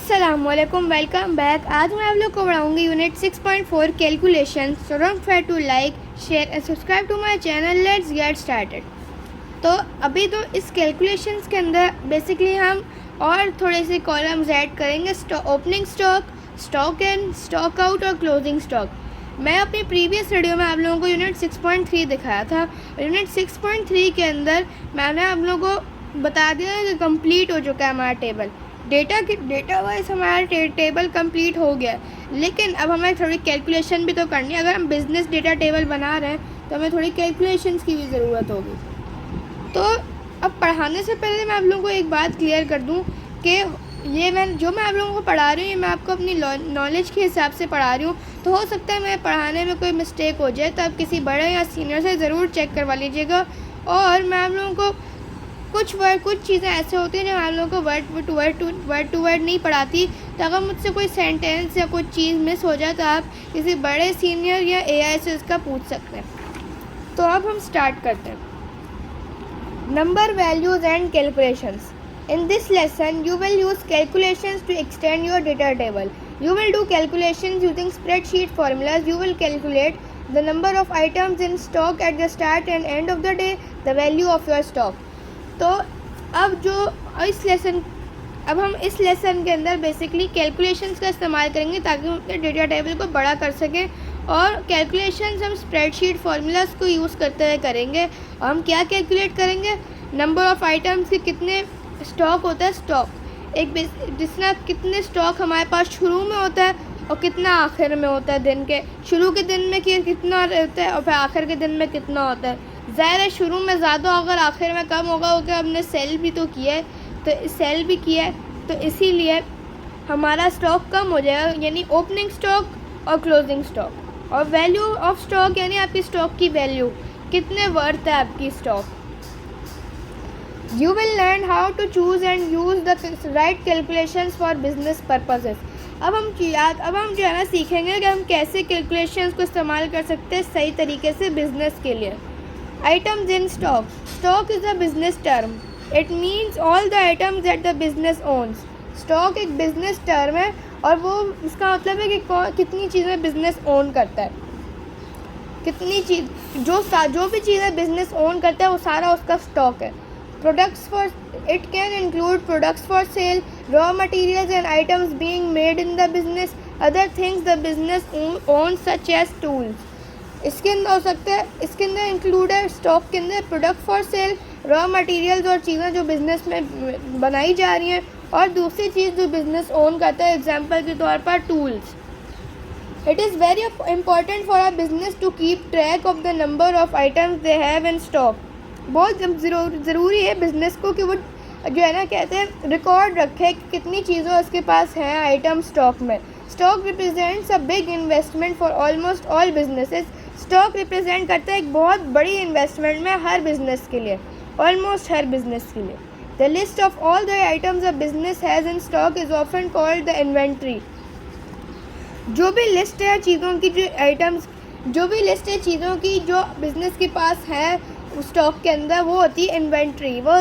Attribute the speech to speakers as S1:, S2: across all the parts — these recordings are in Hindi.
S1: अस्सलामुअलैकुम, वेलकम बैक। आज मैं आप लोग को पढ़ाऊँगी unit 6.4 calculation. So don't forget to like, share and subscribe to my channel. Let's get started. तो अभी तो इस कैलकुलेशंस के अंदर बेसिकली हम और थोड़े से कॉलम्स ऐड करेंगे। Opening stock, stock in, stock out और क्लोजिंग स्टॉक। मैं अपनी प्रीवियस वीडियो में आप लोगों को यूनिट 6.3 दिखाया था। यूनिट 6.3 के अंदर मैंने आप लोगों को बता दिया कि कंप्लीट हो चुका है हमारा टेबल। डेटा वाइज हमारा टेबल कंप्लीट हो गया, लेकिन अब हमें थोड़ी कैलकुलेशन भी तो करनी है। अगर हम बिज़नेस डेटा टेबल बना रहे हैं तो हमें थोड़ी कैलकुलेशंस की भी ज़रूरत होगी। तो अब पढ़ाने से पहले मैं आप लोगों को एक बात क्लियर कर दूं कि मैं आप लोगों को पढ़ा रही हूँ, ये मैं आपको अपनी नॉलेज के हिसाब से पढ़ा रही हूँ। तो हो सकता है मैं पढ़ाने में कोई मिस्टेक हो जाए, तो आप किसी बड़े या सीनियर से ज़रूर चेक करवा लीजिएगा। और मैं आप लोगों को कुछ चीज़ें ऐसे होती हैं जो आप लोगों को वर्ड टू वर्ड नहीं पढ़ाती। तो अगर मुझसे कोई सेंटेंस या कुछ चीज़ मिस हो जाए तो आप किसी बड़े सीनियर या एआई से इसका पूछ सकते हैं। तो अब हम स्टार्ट करते हैं। Number, values and calculations. In this lesson, you will use calculations to extend your data table. You will do calculations using spreadsheet formulas. You will calculate the number of items in stock at the start and end of the day, the value of your stock. तो अब हम इस लेसन के अंदर बेसिकली कैलकुलेशंस का इस्तेमाल करेंगे ताकि हम अपने डेटा टेबल को बड़ा कर सकें। और कैलकुलेशंस हम स्प्रेडशीट फार्मूलाज को यूज़ करते हुए करेंगे। और हम क्या कैलकुलेट करेंगे? नंबर ऑफ़ आइटम्स के कितने स्टॉक होता है। स्टॉक एक जिसना कितने स्टॉक हमारे पास शुरू में होता है और कितना आखिर में होता है। दिन के शुरू के दिन में कितना रहता है और फिर आखिर के दिन में कितना होता है। ज़ाहिर है शुरू में ज़्यादा अगर आखिर में कम होगा, क्योंकि हमने सेल भी तो किया है, तो इसीलिए हमारा स्टॉक कम हो जाएगा, यानी ओपनिंग स्टॉक और क्लोजिंग स्टॉक। और वैल्यू ऑफ स्टॉक यानी आपकी स्टॉक की वैल्यू, कितने वर्थ है आपकी stock. You will learn how to choose and use the right calculations for business purposes. अब हम जो है ना सीखेंगे कि हम कैसे कैलकुलेशंस को इस्तेमाल कर सकते हैं सही तरीके से बिजनेस के लिए। Items in stock. Stock is a business term. It means all the items that the business owns. Stock एक business term है और वो इसका मतलब है कि कितनी चीज़ें बिजनेस ओन करता है। कितनी चीज़ जो भी चीज़ें बिजनेस ओन करता है वो सारा उसका स्टॉक है। Products for it can include products for sale, raw materials and items being made in the business, other things the business owns such as tools. इसके अंदर हो सकते हैं, इसके अंदर इंक्लूड है स्टॉक के अंदर product for sale, raw materials और चीज़ें जो बिज़नेस में बनाई जा रही हैं, और दूसरी चीज़ जो बिज़नेस ओन करता है, एग्जांपल के तौर पर tools. It is very important for a business to keep track of the number of items they have in stock. बहुत ज़रूरी है बिज़नेस को कि वो जो है ना कहते हैं रिकॉर्ड रखे कि कितनी चीज़ें उसके पास हैं आइटम स्टॉक में। Stock represents a big investment for almost all businesses. Stock represent करता है एक बहुत बड़ी इन्वेस्टमेंट में हर बिज़नेस के लिए, ऑलमोस्ट हर बिज़नेस के लिए। The list of all the items a business has in stock is often called the inventory. जो भी लिस्ट है चीज़ों की, जो भी लिस्ट है चीज़ों की जो बिज़नेस के पास है स्टॉक के अंदर, वो होती है इन्वेंट्री। वो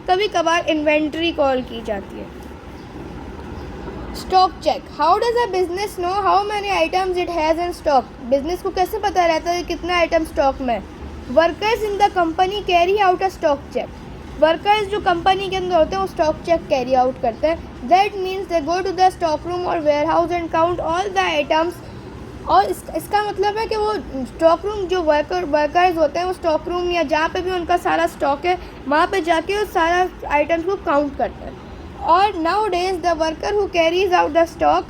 S1: कभी कभार इन्वेंट्री कॉल की जाती है। Stock check. How does a business know how many items it has in stock. Business को कैसे पता रहता है कितना आइटम स्टॉक में। Workers in the company carry out a stock check. Workers जो कंपनी के अंदर होते हैं वो स्टॉक चेक कैरी आउट करते हैं। That means they go to the stock room or warehouse and count all the items. और इसका मतलब है कि वो स्टॉक रूम जो वर्कर्स होते हैं वो स्टॉक रूम या जहाँ पे भी उनका सारा स्टॉक है वहाँ पे जाके वो सारा आइटम्स को काउंट करते हैं। और nowadays the worker who carries out the stock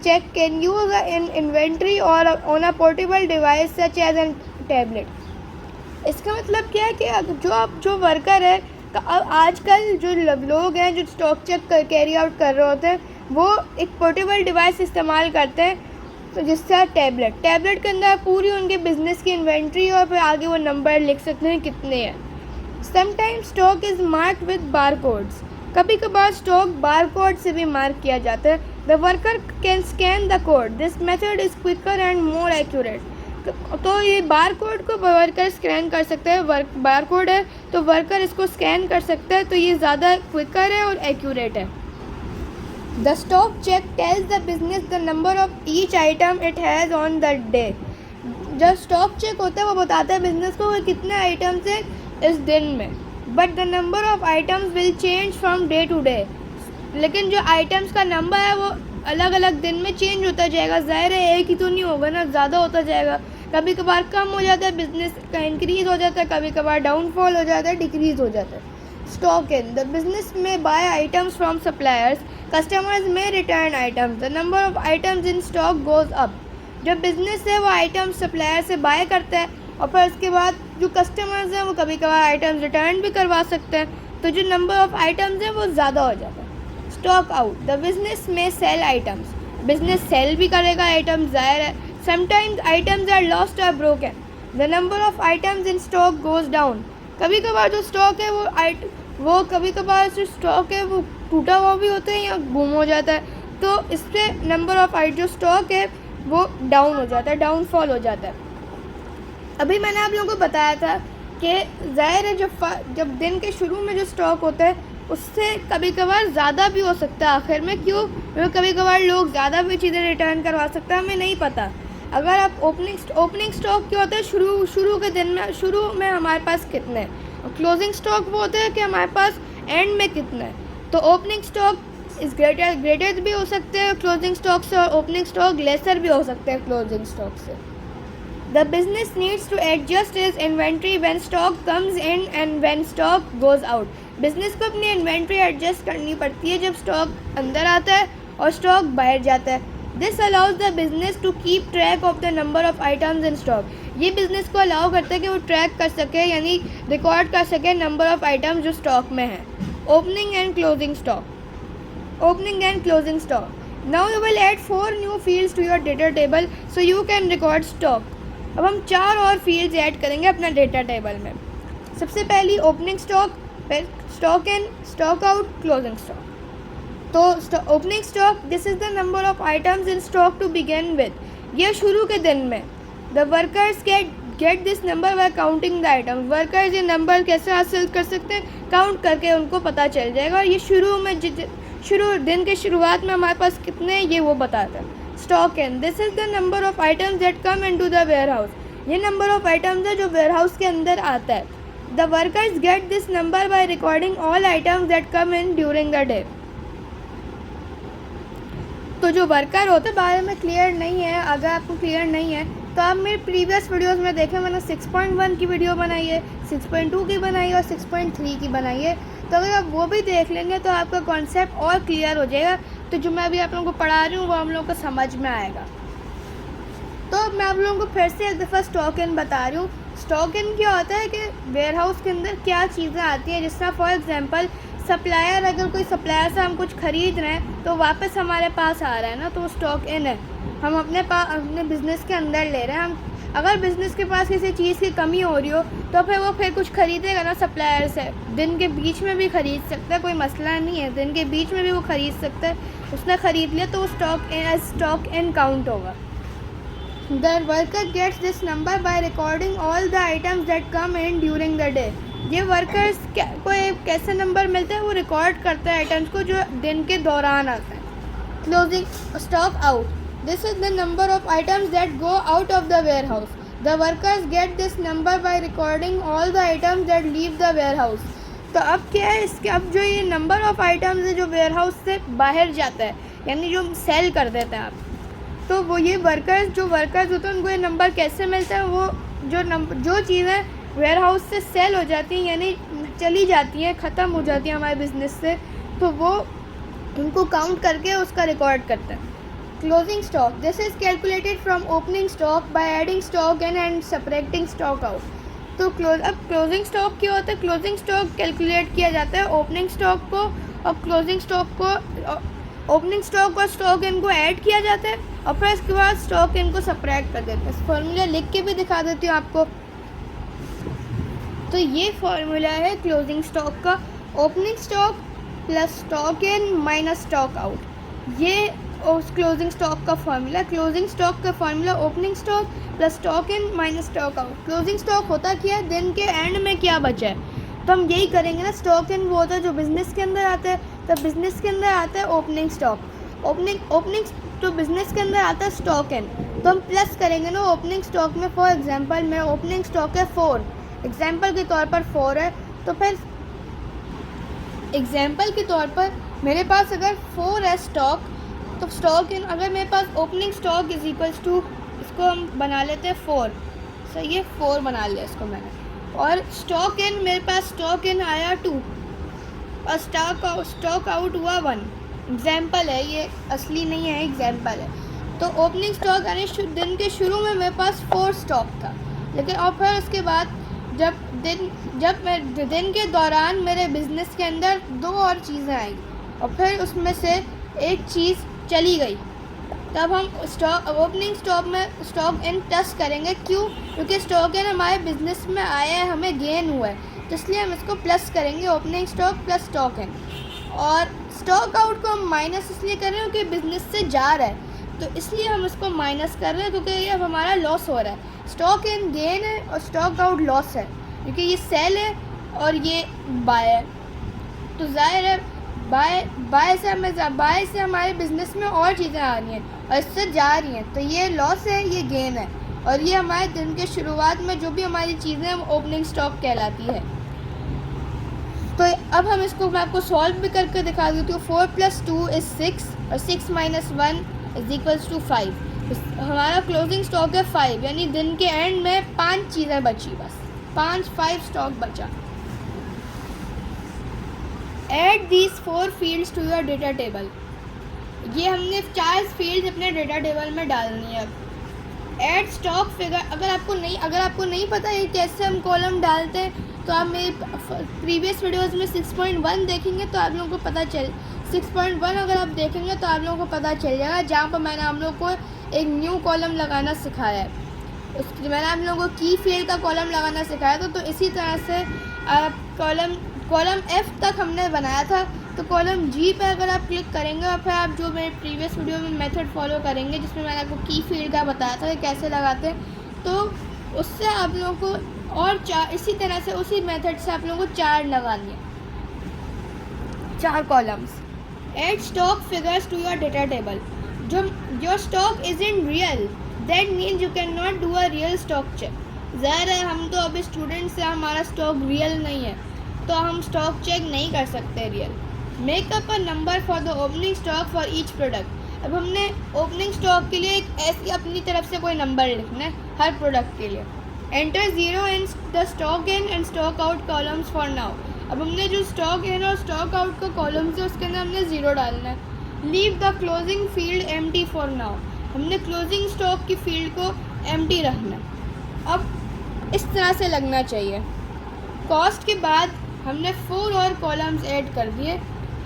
S1: check can use in inventory or on a portable device such as an tablet. इसका मतलब क्या है कि जो वर्कर है, आजकल जो लोग हैं जो स्टॉक चेक कैरी आउट कर रहे होते हैं वो एक पोर्टेबल डिवाइस इस्तेमाल करते हैं, तो जिससे टैबलेट के अंदर पूरी उनके बिजनेस की इन्वेंट्री और फिर आगे वो नंबर लिख सकते हैं कितने हैं। Sometimes stock is marked with bar codes. कभी कभार स्टॉक बार कोड से भी मार्क किया जाता है। The worker can scan the code. This method is quicker and more accurate. तो ये बार कोड को वर्कर स्कैन कर सकते हैं। बार कोड है तो वर्कर इसको स्कैन कर सकता है, तो ये ज़्यादा क्विकर है और एक्यूरेट है। The stock check tells the business the number of each item it has on the day. जब स्टॉक चेक होता है वो बताता है बिजनेस को कि कितने आइटम्स है इस दिन में, but the number of items will change from day to day. लेकिन जो आइटम्स का नंबर है वो अलग अलग दिन में चेंज होता जाएगा। ज़ाहिर है एक ही तो नहीं होगा ना, ज़्यादा होता जाएगा। कभी कभार कम हो जाता है, बिजनेस का इंक्रीज़ हो जाता है, कभी कभार डाउनफॉल हो जाता है, डिक्रीज़ हो जाता है। Stock in the business may buy items from suppliers, customers may return items, the number of items in stock goes up. जो बिज़नेस है वो आइटम सप्लायर से बाय करता है और फिर उसके बाद जो कस्टमर्स हैं वो कभी कभार आइटम्स रिटर्न भी करवा सकते हैं, तो जो नंबर ऑफ आइटम्स है वो ज़्यादा हो जाता है। स्टॉक आउट द बिजनेस में सेल आइटम्स, बिजनेस सेल भी करेगा आइटम्स, ज़ाहिर है। समटाइम्स आइटम्स आर लॉस्ट और broken, the number of items in stock goes down. कभी कभार जो स्टॉक है वो कभी कभार जो स्टॉक है वो टूटा हुआ भी होता है या गुम हो जाता है, तो इससे नंबर ऑफ जो स्टॉक है वो डाउन हो जाता है, डाउनफॉल हो जाता है। अभी मैंने आप लोगों को बताया था कि ज़ाहिर है जब दिन के शुरू में जो स्टॉक होता है उससे कभी कभार ज़्यादा भी हो सकता है आखिर में। क्यों? क्योंकि कभी कभार लोग ज़्यादा भी चीज़ें रिटर्न करवा सकते हैं, हमें नहीं पता। अगर आप ओपनिंग स्टॉक क्या होता है, शुरू के दिन में शुरू में हमारे पास कितने हैं, और क्लोजिंग स्टॉक वो होता है कि हमारे पास एंड में कितने हैं। तो ओपनिंग स्टॉक इस ग्रेटर भी हो सकते हैं क्लोजिंग स्टॉक से, और ओपनिंग स्टॉक लेसर भी हो सकते हैं क्लोजिंग स्टॉक से। The business needs to adjust its inventory when stock comes in and when stock goes out. Business को अपनी इन्वेंट्री एडजस्ट करनी पड़ती है जब स्टॉक अंदर आता है और स्टॉक बाहर जाता है। This allows the business to keep track of the number of items in stock. ये बिजनेस को अलाउ करता है कि वो ट्रैक कर सके, यानी रिकॉर्ड कर सके नंबर ऑफ आइटम्स जो स्टॉक में हैं। Opening and closing stock, opening and closing stock. Now you will add 4 new fields to your data table so you can record stock. अब हम 4 और fields ऐड करेंगे अपना डेटा टेबल में। सबसे पहली ओपनिंग स्टॉक, फिर stock in, stock out, closing stock. तो opening stock, this is the number of items in stock to begin with. ये शुरू के दिन में the workers get this number by counting the items. Workers ये नंबर कैसे हासिल कर सकते हैं, काउंट करके उनको पता चल जाएगा। और ये दिन के शुरुआत में हमारे पास कितने हैं ये वो बताता है। Stock in, this is the number of items that come into the warehouse. ये नंबर ऑफ आइटम्स है जो वेयर हाउस के अंदर आता है। The workers get this number by recording all items that come in during the day. तो जो वर्कर होते हैं बारे में क्लियर नहीं है, अगर आपको क्लियर नहीं है तो आप मेरे प्रीवियस वीडियोस में देखें, मैंने 6.1 की वीडियो बनाई है, 6.2 की बनाई है और 6.3 की बनाई है। तो अगर आप वो भी देख लेंगे तो आपका कॉन्सेप्ट और क्लियर हो जाएगा। तो जो मैं अभी आप लोगों को पढ़ा रही हूँ वो हम लोगों को समझ में आएगा। तो मैं आप लोगों को फिर से एक दफ़ा स्टॉक इन बता रही हूँ। स्टॉक इन क्या होता है कि वेयर हाउस के अंदर क्या चीज़ें आती हैं, जिस तरह फॉर एग्जांपल सप्लायर, अगर कोई सप्लायर से हम कुछ ख़रीद रहे हैं तो वापस हमारे पास आ रहा है ना, तो वो स्टॉक इन है। हम अपने बिज़नेस के अंदर ले रहे हैं। हम अगर बिज़नेस के पास किसी चीज़ की कमी हो रही हो तो फिर वो कुछ ख़रीदेगा ना सप्लायर से। दिन के बीच में भी ख़रीद सकता है, कोई मसला नहीं है, दिन के बीच में भी वो ख़रीद सकता है। उसने ख़रीद लिया तो वो स्टॉक इन काउंट होगा। The worker gets this number by recording all the items that come in during the day. ये वर्कर्स को एक कैसे नंबर मिलता है, वो रिकॉर्ड करता है आइटम्स को जो दिन के दौरान आता है। Closing stock out, this is the number of items that go out of the warehouse. The workers get this number by recording all the items that leave the warehouse. तो अब क्या है इसके, अब जो ये नंबर ऑफ आइटम्स है जो वेयर हाउस से बाहर जाता है, यानी जो सेल कर देते हैं आप, तो वो ये वर्कर्स होते हैं उनको ये नंबर कैसे मिलता है, वो जो चीज़ें वेयर हाउस से सेल हो जाती हैं यानी चली जाती हैं, ख़त्म हो जाती हैं हमारे बिज़नेस से, तो वो उनको काउंट करके उसका रिकॉर्ड करते हैं। Closing stock, this is calculated from opening stock by adding stock in and separating stock out. तो क्लोजिंग स्टॉक क्या होता है, क्लोजिंग स्टॉक कैलकुलेट किया जाता है ओपनिंग स्टॉक को और क्लोजिंग स्टॉक को, ओपनिंग स्टॉक और स्टॉक इनको ऐड किया जाता है और फिर इसके बाद स्टॉक इनको सपरेट कर देते हैं। फॉर्मूला लिख के भी दिखा देती हूँ आपको। तो ये फार्मूला है क्लोजिंग स्टॉक का, opening stock plus stock in minus stock out. ये उस क्लोजिंग स्टॉक का फार्मूला। क्लोजिंग स्टॉक का formula opening stock plus stock in minus stock out. Closing stock होता क्या है, दिन के एंड में क्या बचा है, तो हम यही करेंगे ना। स्टॉक इन वो होता है जो बिज़नेस के अंदर आता है, तो बिज़नेस के अंदर आता है ओपनिंग स्टॉक, ओपनिंग तो बिज़नेस के अंदर आता है स्टॉक इन, तो हम प्लस करेंगे ना ओपनिंग स्टॉक में। फॉर एग्जांपल मेरा ओपनिंग स्टॉक है 4, एग्जांपल के तौर पर 4 है, तो फिर एग्जांपल के तौर पर मेरे पास अगर 4 है स्टॉक, तो स्टॉक इन अगर मेरे पास opening stock is equals to, इसको हम बना लेते हैं 4, सही है 4 बना लिया इसको मैंने, और स्टॉक इन मेरे पास स्टॉक इन आया 2 और स्टॉक आउट हुआ 1। एग्जांपल है ये, असली नहीं है, एग्जांपल है। तो ओपनिंग स्टॉक यानी दिन के शुरू में मेरे पास 4 स्टॉक था, लेकिन और फिर उसके बाद जब मैं दिन के दौरान मेरे बिज़नेस के अंदर 2 और चीज़ें आई और फिर उसमें से एक चीज़ चली गई, तब हम ओपनिंग स्टॉक में स्टॉक इन प्लस करेंगे। क्यों? क्योंकि स्टॉक इन हमारे बिज़नेस में आया है, हमें गेन हुआ है, तो इसलिए हम इसको प्लस करेंगे, opening stock plus stock in. और स्टॉक आउट को हम माइनस इसलिए कर रहे हैं क्योंकि बिज़नेस से जा रहा है, तो इसलिए हम इसको माइनस कर रहे हैं क्योंकि ये अब हमारा लॉस हो रहा है। स्टॉक इन गेन है और स्टॉक आउट लॉस है, क्योंकि ये सेल है और ये बाय है, तो ज़ाहिर है बाय से हमारे बिज़नेस में और चीज़ें आ रही हैं और इससे जा रही हैं, तो ये लॉस है, ये गेन है, और ये हमारे दिन के शुरुआत में जो भी हमारी चीज़ें हैं वो ओपनिंग स्टॉक कहलाती है। तो अब हम इसको मैं आपको सॉल्व भी करके दिखा देती हूँ। 4 + 2 = 6 और 6 - 1 = 5। हमारा क्लोजिंग स्टॉक है 5, यानी दिन के एंड में 5 चीज़ें बची, बस 5 स्टॉक बचा। Add these 4 fields to your data table. ये हमने 4 फील्ड्स अपने डेटा टेबल में डालनी है। ऐड स्टॉक फिगर, अगर आपको नहीं पता ये कैसे हम कॉलम डालते हैं, तो आप मेरे प्रीवियस वीडियोस में 6.1 देखेंगे तो आप लोगों को पता 6.1 अगर आप देखेंगे तो आप लोगों को पता चल जाएगा, जहाँ पर मैंने आप लोगों को एक न्यू कॉलम लगाना सिखाया है। मैंने आप लोगों को की फील्ड का कॉलम लगाना सिखाया था, तो इसी तरह से आप कॉलम F तक हमने बनाया था, तो कॉलम G पे अगर आप क्लिक करेंगे और फिर आप जो मेरे प्रीवियस वीडियो में मेथड फॉलो करेंगे जिसमें मैंने आपको की फील्ड का बताया था कि कैसे लगाते हैं, तो उससे आप लोगों को और 4 इसी तरह से उसी मेथड से आप लोगों को 4 लगानी है, 4 columns. Add stock figures to your data table. जो your stock is in real, that means you can not do a real stock check. ज़ाहिर है हम तो अभी स्टूडेंट्स हैं, हमारा स्टॉक रियल नहीं है, तो हम स्टॉक चेक नहीं कर सकते real. Makeup a number for the opening stock for each product. अब हमने ओपनिंग स्टॉक के लिए एक ऐसी अपनी तरफ से कोई नंबर लिखना है हर प्रोडक्ट के लिए। Enter 0 in the stock in and stock out columns for now. अब हमने जो स्टॉक इन और स्टॉक आउट का कॉलम्स है उसके अंदर हमने 0 डालना है। Leave the closing field empty for now. हमने क्लोजिंग स्टॉक की फील्ड को एम्प्टी रखना है। अब इस तरह से लगना चाहिए। कॉस्ट के बाद हमने 4 और कॉलम्स ऐड कर दिए,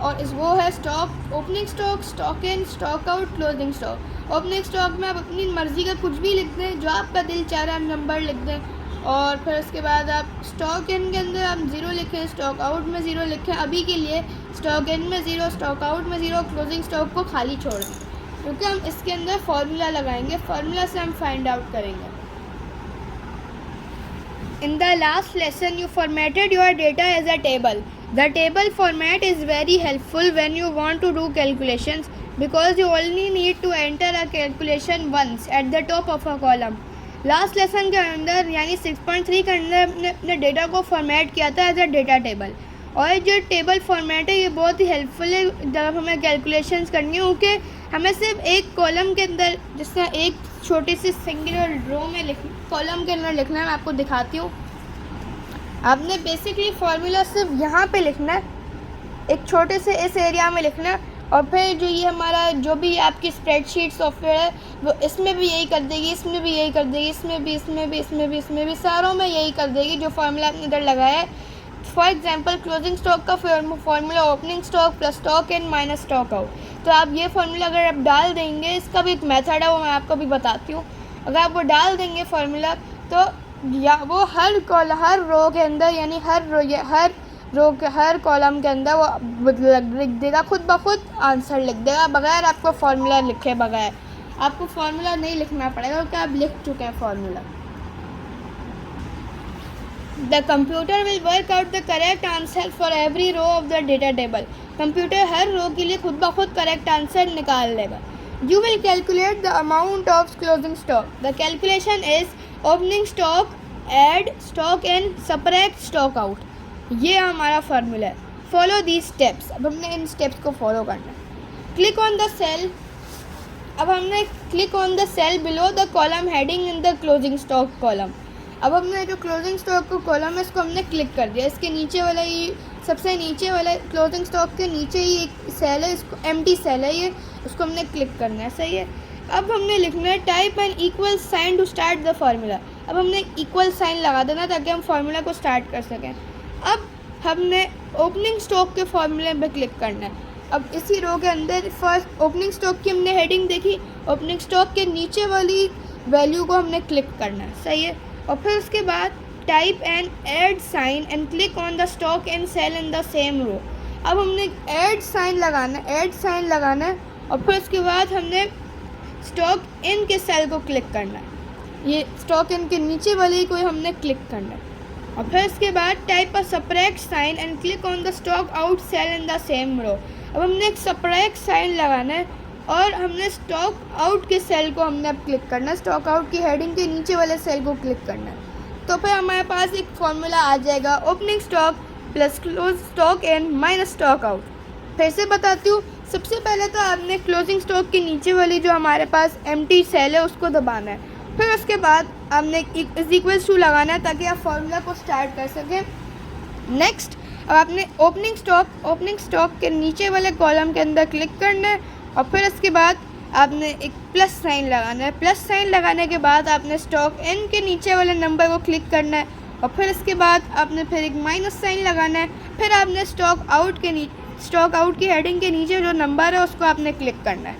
S1: और वो है stock, opening stock, stock in, stock out, closing stock. Opening stock में आप अपनी मर्ज़ी का कुछ भी लिख दें, जो आपका दिल चाह रहा है नंबर लिख दें, और फिर उसके बाद आप स्टॉक इन के अंदर आप 0 लिखें, स्टॉक आउट में 0 लिखें। अभी के लिए स्टॉक इन में 0, स्टॉक आउट में 0, क्लोजिंग स्टॉक को खाली छोड़ दें, क्योंकि हम इसके अंदर फार्मूला लगाएंगे, फार्मूला से हम फाइंड आउट करेंगे। In the last lesson, you formatted your data as a table. The table format is very helpful when you want to do calculations because you only need to enter a calculation once at the top of a column. Last lesson के अंदर यानी 6.3 के अंदर हमने अपने डेटा को फॉर्मेट किया था एज अ डेटा टेबल, और जो टेबल फॉर्मेट है ये बहुत ही हेल्पफुल है जब हमें कैलकुलेशंस करनी हो, कि हमें सिर्फ एक कॉलम के अंदर, जिससे एक छोटी सी सिंगुलर रो में कॉलम के अंदर लिखना है। मैं आपको दिखाती हूँ। आपने बेसिकली फार्मूला सिर्फ यहाँ पे लिखना है, एक छोटे से इस एरिया में लिखना है, और फिर जो ये हमारा जो भी आपकी स्प्रेडशीट सॉफ्टवेयर है वो इसमें भी यही कर देगी, इसमें भी यही कर देगी, इसमें भी सारों में यही कर देगी जो फार्मूला आपने इधर लगाया है। फॉर एग्जांपल क्लोजिंग स्टॉक का formula opening stock plus stock in minus stock out. तो आप ये फार्मूला अगर आप डाल देंगे, इसका भी एक मेथड है वो मैं आपको भी बताती हूँ। अगर आप वो डाल देंगे फार्मूला, तो या वो हर रो के अंदर, यानी हर कॉलम के अंदर वो लिख देगा, खुद ब खुद आंसर लिख देगा, बगैर आपको फार्मूला लिखे बगैर। आपको फार्मूला नहीं लिखना पड़ेगा क्योंकि आप लिख चुके हैं formula. The computer will work out the correct answer for every row of the data table. Computer हर रो के लिए खुद ब खुद करेक्ट आंसर निकाल लेगा. You will calculate the amount of closing stock. The calculation is opening stock, add stock and subtract stock out. ये हमारा फार्मूला है. Follow these steps. अब हमने इन स्टेप्स को फॉलो करना है. Click on the cell. अब हमने click on the cell below the column heading in the closing stock column. अब हमने जो क्लोजिंग स्टॉक को कॉलम है इसको हमने क्लिक कर दिया. इसके नीचे वाला ये सबसे नीचे वाला क्लोजिंग स्टॉक के नीचे ही एक सेल है, इसको एम्प्टी सेल है ये, उसको हमने क्लिक करना है. सही है. अब हमने लिखना है type an equal sign to start the formula. अब हमने इक्वल साइन लगा देना ताकि हम फार्मूला को स्टार्ट कर सकें. अब हमने ओपनिंग स्टॉक के फार्मूले पे क्लिक करना है. अब इसी रो के अंदर फर्स्ट ओपनिंग स्टॉक की हमने हेडिंग देखी, ओपनिंग स्टॉक के नीचे वाली वैल्यू को हमने क्लिक करना है. सही है. और फिर उसके बाद type an add sign and click on the stock and cell in the same row. अब हमने ऐड साइन लगाना है और फिर उसके बाद हमने स्टॉक इन के सेल को क्लिक करना है. ये स्टॉक इन के नीचे वाले को हमने क्लिक करना है. और फिर उसके बाद type a subtract sign and click on the stock out cell in the same row. अब हमने एक सब्ट्रैक्ट साइन लगाना है और हमने स्टॉक आउट के सेल को हमने अब क्लिक करना है. स्टॉक आउट की हेडिंग के नीचे वाले सेल को क्लिक करना है. तो फिर हमारे पास एक फॉर्मूला आ जाएगा opening stock plus close stock in minus stock out. फिर से बताती हूँ. सबसे पहले तो आपने क्लोजिंग स्टॉक के नीचे वाली जो हमारे पास एम्प्टी सेल है उसको दबाना है. फिर उसके बाद आपने इज इक्वल्स टू लगाना है ताकि आप फार्मूला को स्टार्ट कर सकें. नेक्स्ट अब आपने ओपनिंग स्टॉक के नीचे वाले कॉलम के अंदर क्लिक करना है और फिर उसके बाद आपने एक प्लस साइन लगाना है. प्लस साइन लगाने के बाद आपने स्टॉक इन के नीचे वाले नंबर को क्लिक करना है और फिर इसके बाद आपने फिर एक माइनस साइन लगाना है. फिर आपने स्टॉक आउट की हेडिंग के नीचे जो नंबर है उसको आपने क्लिक करना है.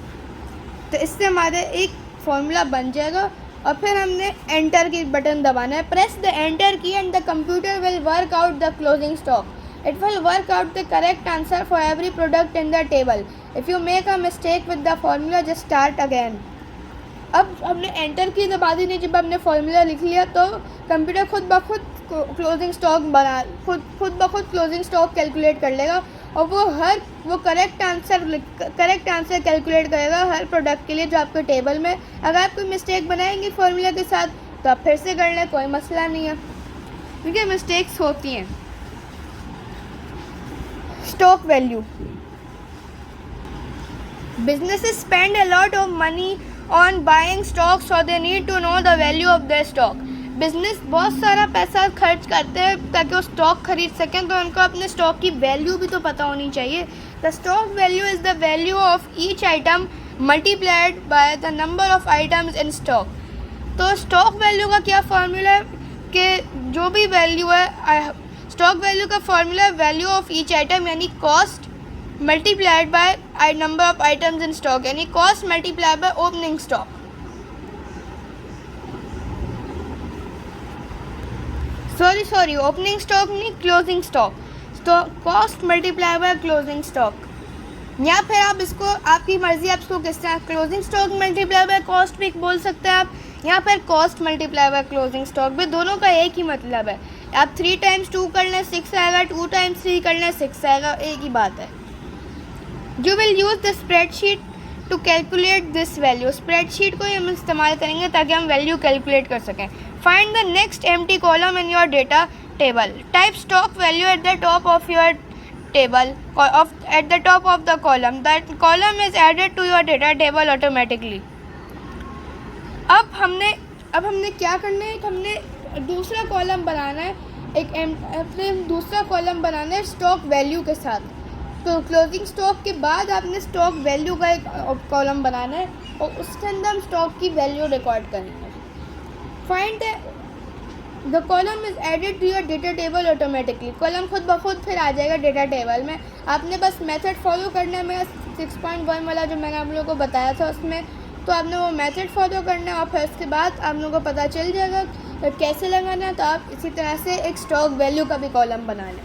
S1: तो इससे हमारे एक फॉर्मूला बन जाएगा. और फिर हमने एंटर की बटन दबाना है. प्रेस द एंटर की and the computer will work out the closing stock. It will work out the correct answer for every product in the table. If you make a mistake with the formula, just start again. अब हमने एंटर की दबा दी. जब हमने फार्मूला लिख लिया तो कंप्यूटर खुद ब खुद closing stock closing stock calculate कर लेगा और वो करेक्ट आंसर कैलकुलेट करेगा हर प्रोडक्ट के लिए जो आपके टेबल में. अगर आप कोई मिस्टेक बनाएंगे फार्मूला के साथ तो आप फिर से कर लें, कोई मसला नहीं है क्योंकि मिस्टेक्स होती हैं. Stock value. Businesses spend a lot of money on buying stock, so they need to know the value of their stock. Business बहुत सारा पैसा खर्च करते हैं ताकि वो स्टॉक खरीद सकें, तो उनको अपने स्टॉक की वैल्यू भी तो पता होनी चाहिए. The stock value is the value of each item multiplied by the number of items in stock. तो स्टॉक वैल्यू का क्या फार्मूला है कि जो भी वैल्यू है स्टॉक वैल्यू का formula value of each item यानी cost multiplied by number of items in stock यानी cost multiplied by opening stock. Sorry opening stock नहीं, closing stock. Cost multiply by closing stock. या फिर आप इसको आपकी मर्ज़ी, आप इसको किस तरह closing stock multiply by cost भी बोल सकते हैं आप, या फिर cost multiply by closing stock भी. दोनों का एक ही मतलब है. आप 3 टाइम्स 2 कर लें 6 आएगा, 2 टाइम्स 3 कर लें 6 आएगा, एक ही बात है. You will use the spreadsheet to calculate this value. Spreadsheet को हम इस्तेमाल करेंगे ताकि हम वैल्यू कैलकुलेट कर सकें. Find the next empty column in your data table. Type stock value at the top of your table at the top of the column. That column is added to your data table automatically. अब हमने क्या करना है, हमने दूसरा कॉलम बनाना है. दूसरा कॉलम बनाना है स्टॉक वैल्यू के साथ. तो क्लोजिंग स्टॉक के बाद आपने स्टॉक वैल्यू का एक कॉलम बनाना है और उसके अंदर हम स्टॉक की वैल्यू रिकॉर्ड करेंगे. Find the column is added to your data table automatically. Column खुद ब खुद फिर आ जाएगा डेटा टेबल में. आपने बस मेथड फॉलो करना है. मेरा 6.1 वाला जो मैंने आप लोगों को बताया था उसमें, तो आपने वो मेथड फॉलो करना है और फिर उसके बाद आप लोगों को पता चल जाएगा कैसे लगाना है. तो आप इसी तरह से एक स्टॉक वैल्यू का भी कॉलम बना लें.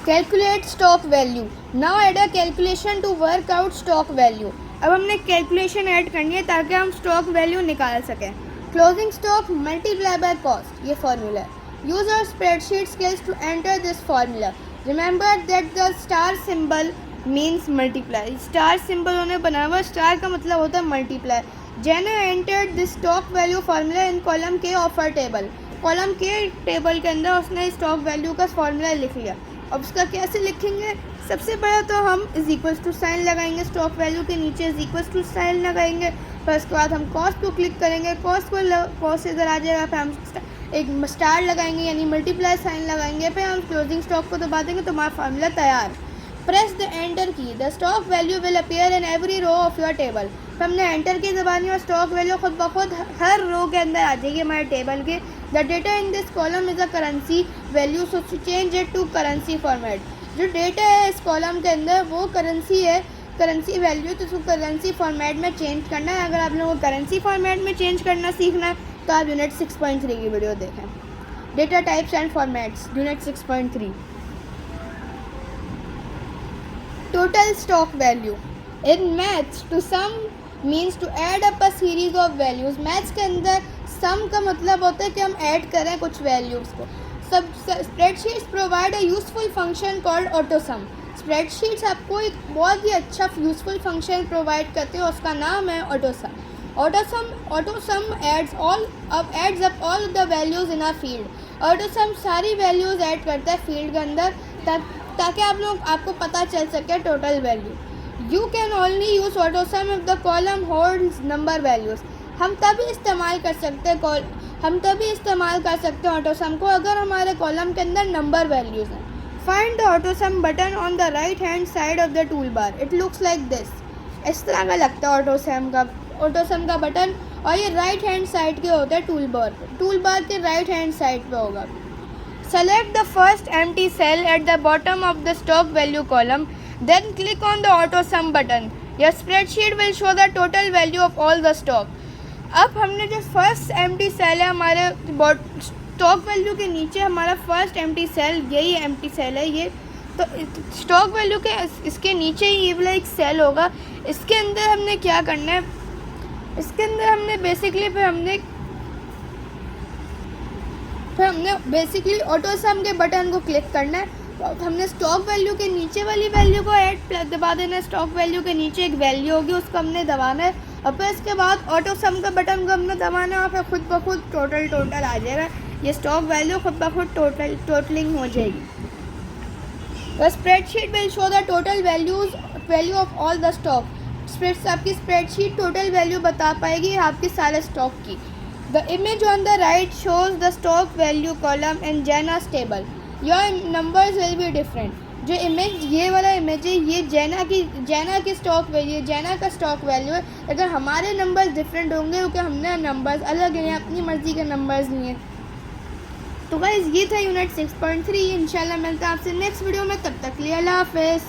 S1: Calculate stock value. Now add a calculation to work out stock value. अब हमने कैलकुलेशन ऐड करनी है ताकि हम स्टॉक वैल्यू निकाल सकें. Closing stock multiply by cost, ये फॉर्मूला है. Use your spreadsheet skills to enter this formula. Remember that the star symbol means multiply. Star symbol उन्होंने बनाया हुआ, स्टार का मतलब होता है multiply. Jenna entered this stock value formula in column K of a table. Column K table के अंदर उसने स्टॉक वैल्यू का फार्मूला लिख लिया। अब उसका कैसे लिखेंगे? सबसे पहले तो हम इज इक्वल्स टू साइन लगाएंगे, स्टॉक वैल्यू के नीचे इज इक्वल्स टू साइन लगाएंगे। फिर उसके बाद हम कॉस्ट को क्लिक करेंगे, कॉस्ट इधर आ जाएगा, फिर हम एक स्टार लगाएंगे यानी मल्टीप्लाई साइन लगाएंगे, फिर हम क्लोजिंग स्टॉक को दबा देंगे तो हमारा फार्मूला तैयार। Press the enter key, the stock value will appear in every row of your table. फिर हमने एंटर की दबानी और स्टॉक वैल्यू खुद ब खुद हर रो के अंदर आ जाएगी हमारे टेबल के। The data in this column is a currency value, so change it to currency format. जो डेटा है इस कॉलम के अंदर वो करेंसी है, करेंसी वैल्यू, तो उसको करेंसी फॉर्मेट में चेंज करना है। अगर आप लोगों को करेंसी फॉर्मेट में चेंज करना सीखना है तो आप यूनिट 6.3 की वीडियो देखें, data types and formats, unit 6.3। Total stock value in maths, to sum means to add up a series of values. Maths के अंदर सम का मतलब होता है कि हम ऐड करें कुछ वैल्यूज़ को। सब spreadsheets provide a useful function called auto some. Spreadsheets आपको एक बहुत ही अच्छा यूजफुल फंक्शन प्रोवाइड करते हैं, उसका नाम है auto some. Auto some adds up all the values in a field. Auto सम सारी वैल्यूज़ ऐड करता है फील्ड के अंदर ताकि आपको पता चल सके total value. You can only use auto some if the column holds number values. हम तभी इस्तेमाल कर सकते हैं ऑटो सम को अगर हमारे कॉलम के अंदर नंबर वैल्यूज़ हैं। Find the auto some button on the right hand side of the tool bar. It looks like this. इस तरह का लगता है ऑटो सम का बटन, और ये राइट हैंड साइड के होता है टूल बार के राइट हैंड साइड पे होगा। Select the first empty cell at the bottom of the stock value column, then click on the auto sum button. Your spreadsheet will show the total value of all the stock. अब हमने जो फर्स्ट एम्प्टी सेल है हमारे स्टॉक वैल्यू के नीचे, हमारा फर्स्ट एम्प्टी सेल यही एम्प्टी सेल है ये, तो स्टॉक वैल्यू के इसके नीचे ही ये वाला एक सेल होगा। इसके अंदर हमने क्या करना है, इसके अंदर हमने बेसिकली ऑटो सम के बटन को क्लिक करना है। तो हमने स्टॉक वैल्यू के नीचे वाली वैल्यू को दबा देना है। स्टॉक वैल्यू के नीचे एक वैल्यू होगी, उसको हमने दबाना है, और फिर इसके बाद ऑटो सम का बटन को हमने दबाना है, और फिर खुद ब खुद टोटल आ जाएगा। ये स्टॉक वैल्यू खुद ब खुद टोटलिंग हो जाएगी। The spreadsheet will show the total value of all the stock. आपकी स्प्रेडशीट टोटल वैल्यू बता पाएगी आपके सारे स्टॉक की। The image on the right shows the stock value column in Jana's table. Your numbers will be different. जो इमेज, ये वाला इमेज है, ये जेना की स्टॉक वैल्यू, जेना का स्टॉक वैल्यू है। अगर हमारे नंबर्स डिफरेंट होंगे क्योंकि हमने नंबर्स अलग हैं, अपनी मर्ज़ी के नंबर्स लिए। तो गाइस ये था यूनिट 6.3। इंशाल्लाह मिलता है आपसे नेक्स्ट वीडियो में, तब तक के लिए अल्लाह हाफ़िज़।